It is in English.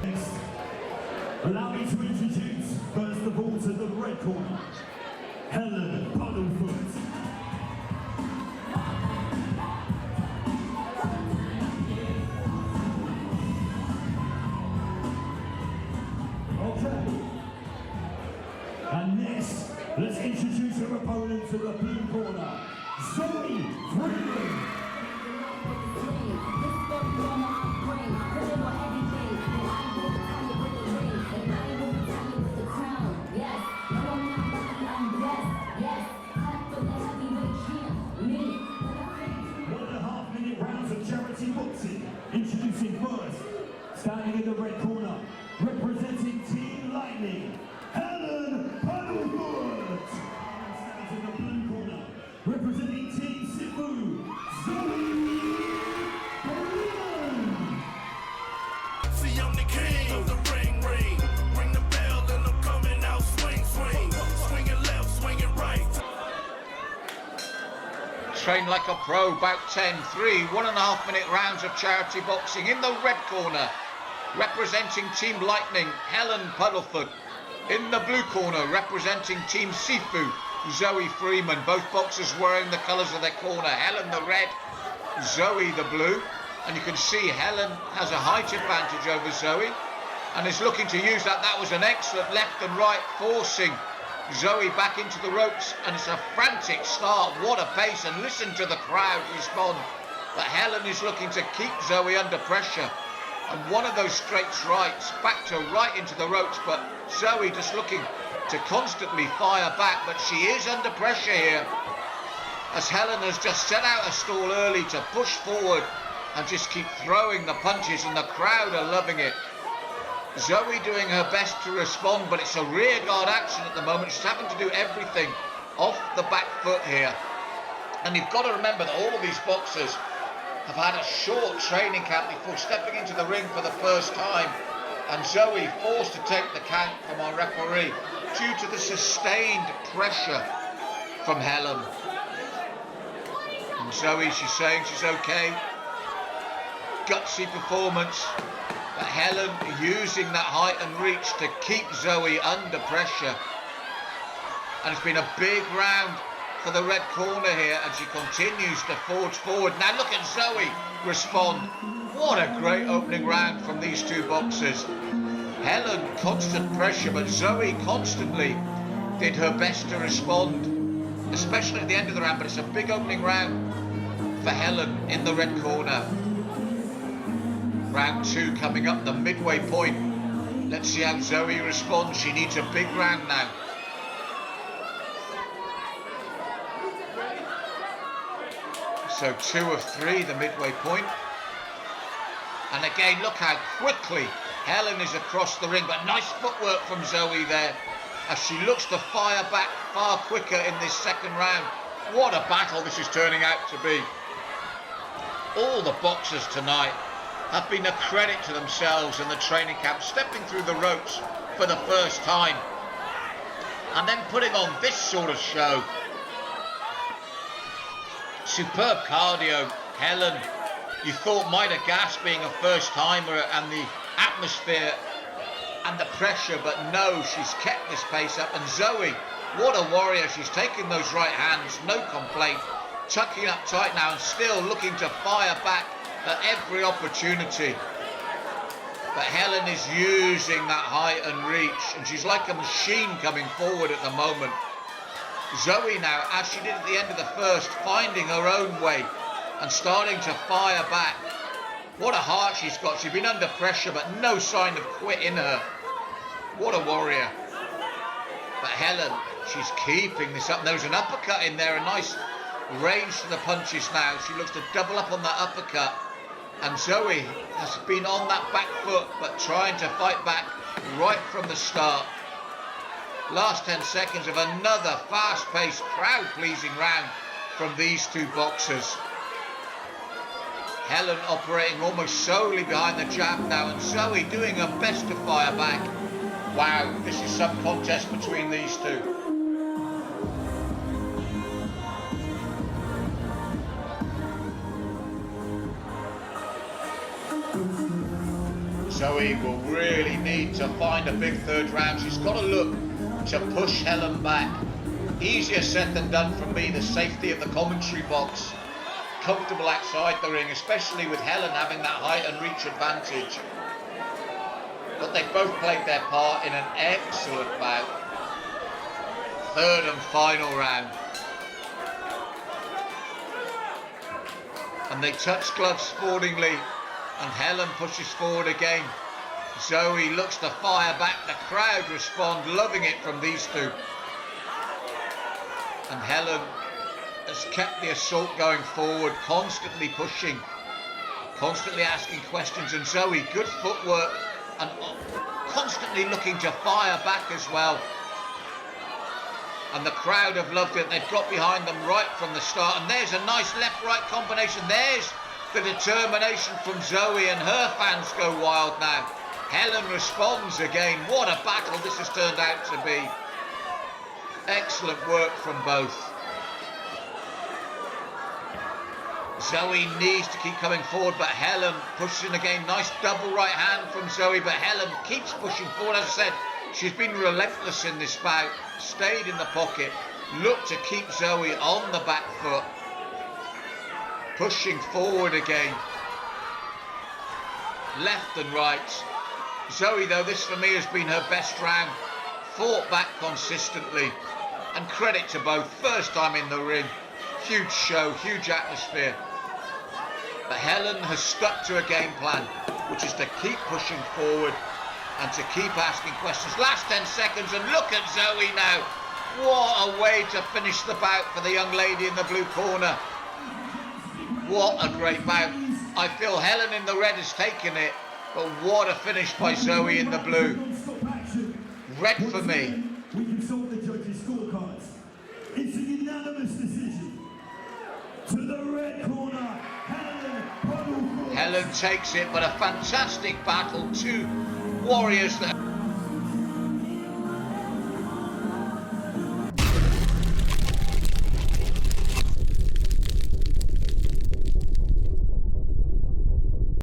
Next, allow me to introduce, first of all, to the red corner, Helen Puddefoot. Okay. And next, let's introduce her opponent to the blue corner, Zoe Freeman. Introducing first, standing in the red corner, representing Team Lightning, Helen Puddefoot. Standing in the blue corner, representing Team Sifu, Zoe Freeman. See, I'm the king of the ring. Ring the bell and I'm coming out swing. Swinging left, swinging right. Train like a pro, about 10-3, 1.5 minute rounds of charity boxing. In the red corner, representing Team Lightning, Helen Puddefoot. In the blue corner, representing Team Sifu, Zoe Freeman. Both boxers wearing the colours of their corner. Helen the red, Zoe the blue. And you can see Helen has a height advantage over Zoe and is looking to use that. That was an excellent left and right, forcing Zoe back into the ropes, and it's a frantic start. What a pace, and listen to the crowd respond. But Helen is looking to keep Zoe under pressure, and one of those straight rights back to right into the ropes, but Zoe just looking to constantly fire back, but she is under pressure here, as Helen has just set out a stall early to push forward and just keep throwing the punches, and the crowd are loving it. Zoe doing her best to respond, but it's a rear guard action at the moment. She's having to do everything off the back foot here. And you've got to remember that all of these boxers have had a short training camp before stepping into the ring for the first time. And Zoe forced to take the count from our referee due to the sustained pressure from Helen. And Zoe, she's saying she's okay. Gutsy performance. But Helen using that height and reach to keep Zoe under pressure. And it's been a big round for the red corner here, and she continues to forge forward. Now look at Zoe respond. What a great opening round from these two boxers. Helen, constant pressure, but Zoe constantly did her best to respond, especially at the end of the round. But it's a big opening round for Helen in the red corner. Round two coming up, the midway point. Let's see how Zoe responds. She needs a big round now. So 2 of 3, the midway point. And again, look how quickly Helen is across the ring, but nice footwork from Zoe there as she looks to fire back far quicker in this second round. What a battle this is turning out to be. All the boxers tonight have been a credit to themselves in the training camp, stepping through the ropes for the first time and then putting on this sort of show. Superb cardio. Helen, you thought might have gasped being a first timer and the atmosphere and the pressure, but no, she's kept this pace up. And Zoe, what a warrior. She's taken those right hands, no complaint, tucking up tight now and still looking to fire back at every opportunity. But Helen is using that height and reach, and she's like a machine coming forward at the moment. Zoe now, as she did at the end of the first, finding her own way and starting to fire back. What a heart she's got. She's been under pressure, but no sign of quit in her. What a warrior. But Helen, she's keeping this up. There's an uppercut in there, a nice range to the punches now. She looks to double up on that uppercut. And Zoe has been on that back foot, but trying to fight back right from the start. Last 10 seconds of another fast-paced, crowd-pleasing round from these two boxers. Helen operating almost solely behind the jab now, and Zoe doing her best to fire back. Wow, this is some contest between these two. Zoe will really need to find a big third round. She's got to look to push Helen back. Easier said than done from me, the safety of the commentary box. Comfortable outside the ring, especially with Helen having that height and reach advantage. But they both played their part in an excellent bout. Third and final round. And they touch gloves sportingly, and Helen pushes forward again. Zoe looks to fire back. The crowd respond, loving it from these two. And Helen has kept the assault going forward, constantly pushing, constantly asking questions. And Zoe, good footwork, and constantly looking to fire back as well. And the crowd have loved it. They've got behind them right from the start. And there's a nice left-right combination. There's the determination from Zoe, and her fans go wild now. Helen responds again. What a battle this has turned out to be. Excellent work from both. Zoe needs to keep coming forward, but Helen pushes in again. Nice double right hand from Zoe, but Helen keeps pushing forward. As I said, she's been relentless in this bout. Stayed in the pocket. Looked to keep Zoe on the back foot. Pushing forward again. Left and right. Zoe, though, this for me has been her best round. Fought back consistently. And credit to both. First time in the ring. Huge show, huge atmosphere. But Helen has stuck to a game plan, which is to keep pushing forward and to keep asking questions. Last 10 seconds, and look at Zoe now. What a way to finish the bout for the young lady in the blue corner. What a great bout. I feel Helen in the red has taken it, but what a finish by Zoe in the blue. Red for me. We consult the judges' scorecards. It's a unanimous decision. To the red corner, Helen Puddefoot. Helen takes it, but a fantastic battle. Two warriors that